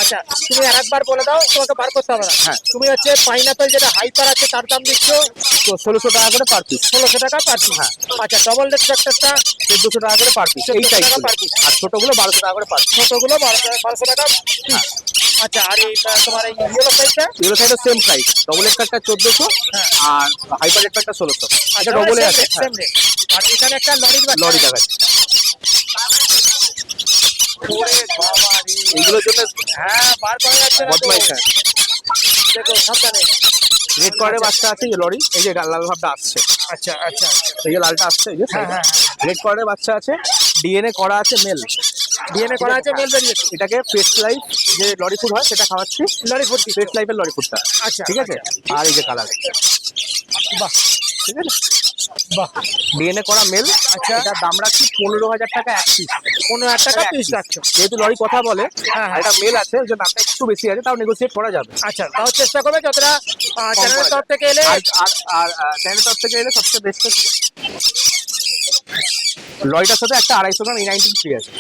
আচ্ছা, তুমি আরেকবার বলে দাও, তোমাকে বার করতে হবে না। হ্যাঁ। তুমি হচ্ছে পাইনাপেল যেটা হাইপার আছে তার দাম দিচ্ছ তো 1600 টাকা করে পার পিস। 1600 টাকা পার পিস। হ্যাঁ। আচ্ছা, ডবল রেড ফ্যাক্টরটা 1400 টাকা করে পার পিস, এই 1400 সাইজ টাকা per piece। আর ছোটগুলো 1200 টাকা করে পার পিস। ছোটগুলো 1200 টাকা পিস। আচ্ছা, আর এই তোমার এই ইয়েলো সাইজটা? ইয়েলো সাইডের সেম প্রাইস, ডবল এর প্যাকটা 1400 হ্যাঁ। আর হাইপার রেট প্যাকটা 1600। আচ্ছা, এটা ডবল এর আছে। Same rate. আর এখানে একটা লরির বাচ্চা। লরি দেখাচ্ছে, ওরে বাবা রে। এইগুলোর জন্য হ্যাঁ, বার করা যাচ্ছে না তো। বদমাইশ। হ্যাঁ, দেখো সাবধানে। রেড কালারের বাচ্চা আছে, এই যে লরি, এই যে লাল ভাবটা আসছে, আচ্ছা আচ্ছা, এই যে লালটা আসছে, এই যে হ্যাঁ হ্যাঁ রেড কালারের বাচ্চা আছে, ডিএনএ করা আছে মেল। ডিএনএ করা আছে, মেল বেরিয়েছে। এটাকে পেস্ট লাইফ যে লরি ফুড হয় সেটা খাওয়াচ্ছি, লরি ফুড পেস্ট লাইফের লরি ফুডটা। আচ্ছা, ঠিক আছে। আর এই যে কালার, বাহ, ঠিক আছে। বাহ, ডিএনএ করা মেল। আচ্ছা। এটার দাম রাখছি 15,000 টাকা এক পিস। 15,000 টাকা পিস রাখছো। যেহেতু লরি কথা বলে, হ্যাঁ, আর এটা মেল আছে, ওই জন্য দামটা একটু বেশি আছে, তাও নেগোসিয়েট করা যাবে। আচ্ছা, তাও চেষ্টা করবে যতটা চ্যানেলের করা তরফ থেকে এলে। আর চ্যানেলের তরফ থেকে এলে সবচেয়ে বেস্ট লরিটার সাথে একটা 250 গ্রাম E19 ফ্রি আছে।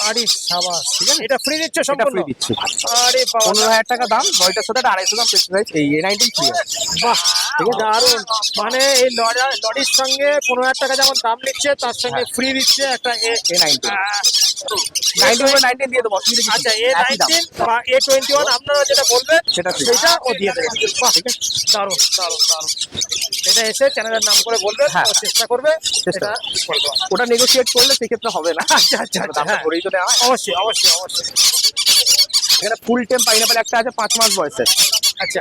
আরে সাবাস, ঠিক আছে, এটা ফ্রি দিচ্ছ এটা সম্পূর্ণ? ফ্রি দিচ্ছি। আরে বাবা, 15,000 টাকা দাম, লরিটার সাথে একটা 250 গ্রাম পেস্টিসাইড এই E19 ফ্রি আছে। বাহ, ঠিক আছে, দারুণ। মানে এই লরির সঙ্গে 15,000 টাকা যেমন দাম নিচ্ছে, তার সঙ্গে ফ্রি দিচ্ছে একটা A19 19 দিয়ে দেবো, অসুবিধা কিছু আচ্ছা, নেই। একই দাম। A19 বা A21 আপনারা যেটা বলবেন সেটা free। সেটা ও দিয়ে দেবে। বাহ, দারুণ দারুণ দারুণ। এটা এসে চ্যানেলের নাম করে বলবেন, হ্যাঁ, ও চেষ্টা করবে চেষ্টা এটা করবে। ওটা নেগোসিয়েট করলে সেক্ষেত্রে হবে না। আচ্ছা আচ্ছা আচ্ছা, দামটা হ্যাঁ, ধরেই তো নেওয়া হয়। অবশ্যই অবশ্যই অবশ্যই। এখানে ফুল টেম পাইনাপেল একটা আছে 5 মাস বয়সের। আচ্ছা,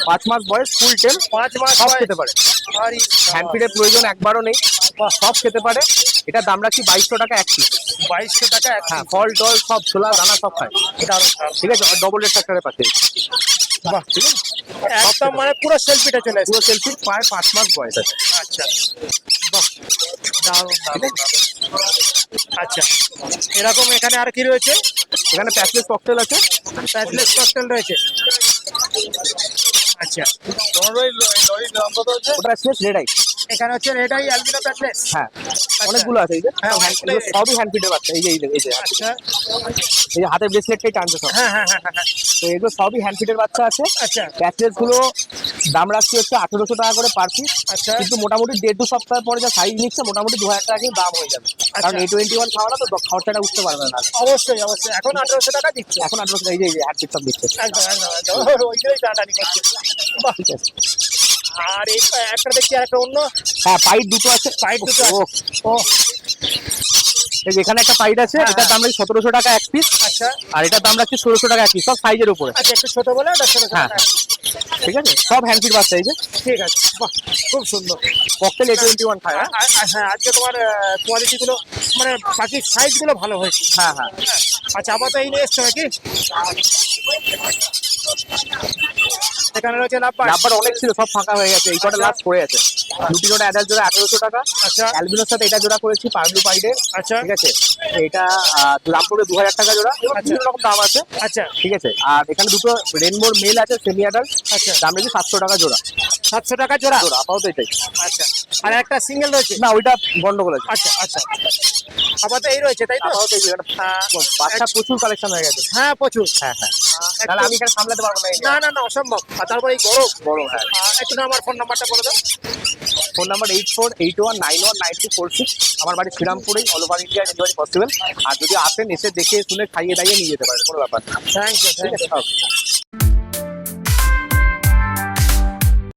5 মাস বয়স, ফুল টেম, 5 মাস সব বয়স। খেতে পারে। আরে হ্যান্ড ফিডের প্রয়োজন একবারও নেই, সব খেতে পারে। এটার দাম রাখছি 2200 টাকা এক পিস। 2200 টাকা এক হ্যাঁ, ফল টল সব, ছোলা দানা সব খায়। দারুণ দারুণ। ঠিক আছে, ডবল রেট ফ্যাক্টরের পাশে। বাহ, ঠিক আছে, একদম মানে পুরো সেলফিটা চলে এসেছে। পুরো সেলফি, প্রায় 5 মাস বয়স আছে। আচ্ছা, বাহ, দারুণ দারুণ। আচ্ছা, এরকম এখানে আর কি রয়েছে? এখানে প্যাসলেস ককটেল আছে। প্যাসলেস ককটেল রয়েছে। আচ্ছা, ওটা স্পেস রেড আই। এখানে হচ্ছে রেড আই অ্যালবিনো প্যাসলেস। হ্যাঁ, অনেকগুলো আছে। এই যে হ্যাঁ, এগুলো সবই হ্যান্ড ফিডের বাচ্চা। এই যে আচ্ছা, এই যে হাতের ব্রেসলেটটাই টানছে সব। হ্যাঁ হ্যাঁ হ্যাঁ হ্যাঁ, তো এগুলো সবই হ্যান্ড ফিডের বাচ্চা আছে। আচ্ছা প্যাসলেস গুলো দাম রাখছি হচ্ছে 1800 টাকা করে পার পিস। আচ্ছা কিন্তু মোটামুটি 1.5 সপ্তাহ পরে যা সাইজ নিচ্ছে, মোটামুটি 2000 টাকা দাম হয়ে যাবে। কারণ A21 খাওয়ানো তো খরচাটা উঠতে পারবে না। অবশ্যই অবশ্যই, এখন 1800 টাকা দিচ্ছে। এখন 1800 এই যে হ্যান্ড ফিড সব দিচ্ছে। একদম একদম একদম, ওইটাই টানাটানি করছে। বাহ, ঠিক আছে। আর এই একটা দেখছি, আর একটা অন্য হ্যাঁ, পাইট দুটো আছে। পাইপ দুটো আছে। ও এই যে এখানে একটা পাইট আছে, হ্যাঁ, এটার দাম রাখছি 1700 টাকা এক পিস। আচ্ছা আর এটার দাম রাখছি 1600 টাকা এক পিস, সব সাইজের উপরে। আচ্ছা, একটু ছোট বলে ওটা ছোট হ্যাঁ, ঠিক আছে, সব হ্যান্ড ফিড বাচ্চা। এই যে ঠিক আছে, বাহ, খুব সুন্দর। ককটেল A21 খায়। হ্যাঁ হ্যাঁ, আজকে তোমার কোয়ালিটি গুলো মানে বাকি সাইজ গুলো ভালো হয়েছে। হ্যাঁ হ্যাঁ। আচ্ছা, আপাতত এই নিয়ে এসছো নাকি? এখানে রয়েছে লাভবার। নাম্বার অনেক ছিল, সব ফাঁকা হয়ে গেছে। এই কটা লাস্ট পড়ে আছে। দুটি জোড়া অ্যাডাল্ট জোড়া 1800 টাকা। আচ্ছা অ্যালবিনোর সাথে এটা জোড়া করেছি পার্বলু পাইডের। আচ্ছা ঠিক আছে, এটা দাম পড়বে 2000 টাকা জোড়া। বিভিন্ন রকম দাম আছে। আচ্ছা ঠিক আছে, আর এখানে দুটো রেনবোর মেল আছে সেমি অ্যাডাল্ট। আচ্ছা, দাম রেখেছি 700 টাকা জোড়া। 700 টাকা জোড়া। জোড়া আপাতত এটাই। আচ্ছা, আর একটা সিঙ্গেল রয়েছে। না, ওইটা গন্ডগোল আছে। আচ্ছা আচ্ছা, আপাতত এই রয়েছে তাই তো? আপাতত এই জায়গাটা বাচ্চা প্রচুর কালেকশন হয়ে গেছে। হ্যাঁ, প্রচুর। হ্যাঁ হ্যাঁ, একটু- তাহলে আমি এখানে সামলাতে পারবো না। না না না, অসম্ভব। আর তারপরে এই গরম। বড়। হ্যাঁ, একটু না আমার ফোন নাম্বারটা বলে দাও। Phone number 8481919246। আমার বাড়ি শ্রীরামপুরেই, all over India delivery possible. আর যদি আসেন, এসে দেখে শুনে খাইয়ে দাইয়ে নিয়ে যেতে পারেন, কোনো ব্যাপার না। থ্যাংক ইউ ঠিক থ্যাংক আছে, ইউ। ওকে।